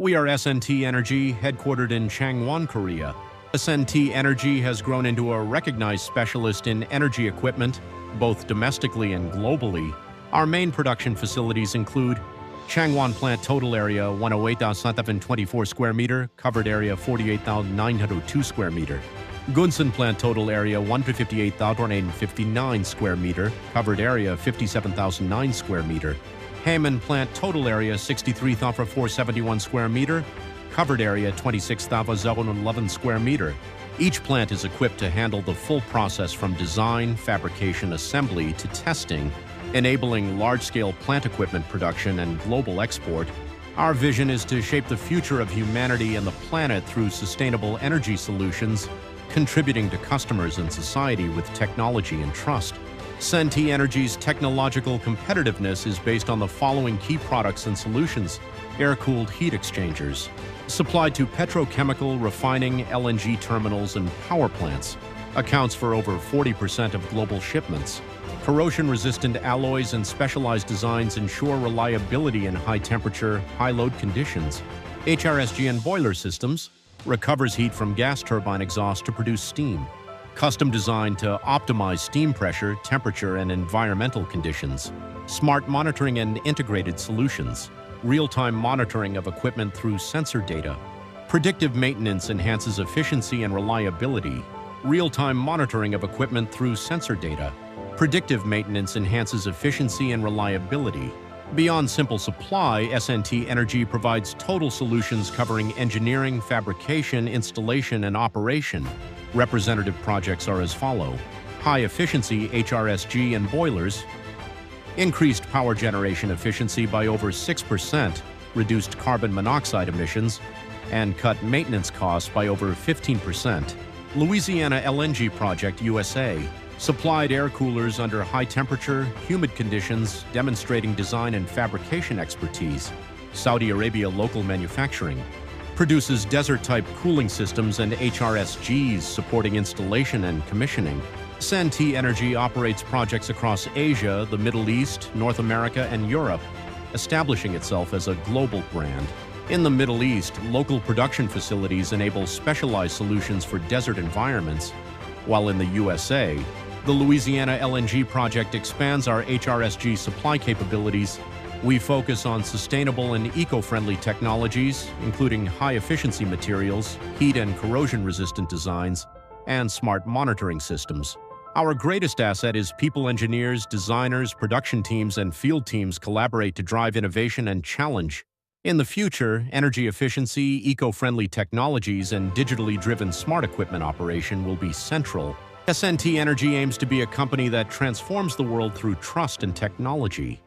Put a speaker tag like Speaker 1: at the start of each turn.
Speaker 1: We are SNT Energy, headquartered in Changwon, Korea. SNT Energy has grown into a recognized specialist in energy equipment, both domestically and globally. Our main production facilities include Changwon plant, total area 108,724 square meter, covered area 48,902 square meter. Gunsan plant, total area 158,859 square meter, covered area 57,009 square meter. Haman plant, total area 63,471 square meter, covered area 26,011 square meter. Each plant is equipped to handle the full process from design, fabrication, assembly to testing, enabling large-scale plant equipment production and global export. Our vision is to shape the future of humanity and the planet through sustainable energy solutions, contributing to customers and society with technology and trust. SNT Energy's technological competitiveness is based on the following key products and solutions: air-cooled heat exchangers, supplied to petrochemical, refining, LNG terminals, and power plants, accounts for over 40% of global shipments. Corrosion-resistant alloys and specialized designs ensure reliability in high-temperature, high-load conditions. HRSG and boiler systems recovers heat from gas turbine exhaust to produce steam, custom designed to optimize steam pressure, temperature, and environmental conditions. Smart monitoring and integrated solutions, real-time monitoring of equipment through sensor data. Predictive maintenance enhances efficiency and reliability. Real-time monitoring of equipment through sensor data. Predictive maintenance enhances efficiency and reliability. Beyond simple supply, SNT Energy provides total solutions covering engineering, fabrication, installation, and operation. Representative projects are as follow: high-efficiency HRSG and boilers, increased power generation efficiency by over 6%, reduced carbon monoxide emissions, and cut maintenance costs by over 15%. Louisiana LNG Project USA supplied air coolers under high-temperature, humid conditions, demonstrating design and fabrication expertise. Saudi Arabia Local Manufacturing produces desert-type cooling systems and HRSGs supporting installation and commissioning. SNT Energy operates projects across Asia, the Middle East, North America, and Europe, establishing itself as a global brand. In the Middle East, local production facilities enable specialized solutions for desert environments, while in the USA, the Louisiana LNG project expands our HRSG supply capabilities. We focus on sustainable and eco-friendly technologies, including high-efficiency materials, heat and corrosion-resistant designs, and smart monitoring systems. Our greatest asset is people. Engineers, designers, production teams, and field teams collaborate to drive innovation and challenge. In the future, energy efficiency, eco-friendly technologies, and digitally driven smart equipment operation will be central. SNT Energy aims to be a company that transforms the world through trust and technology.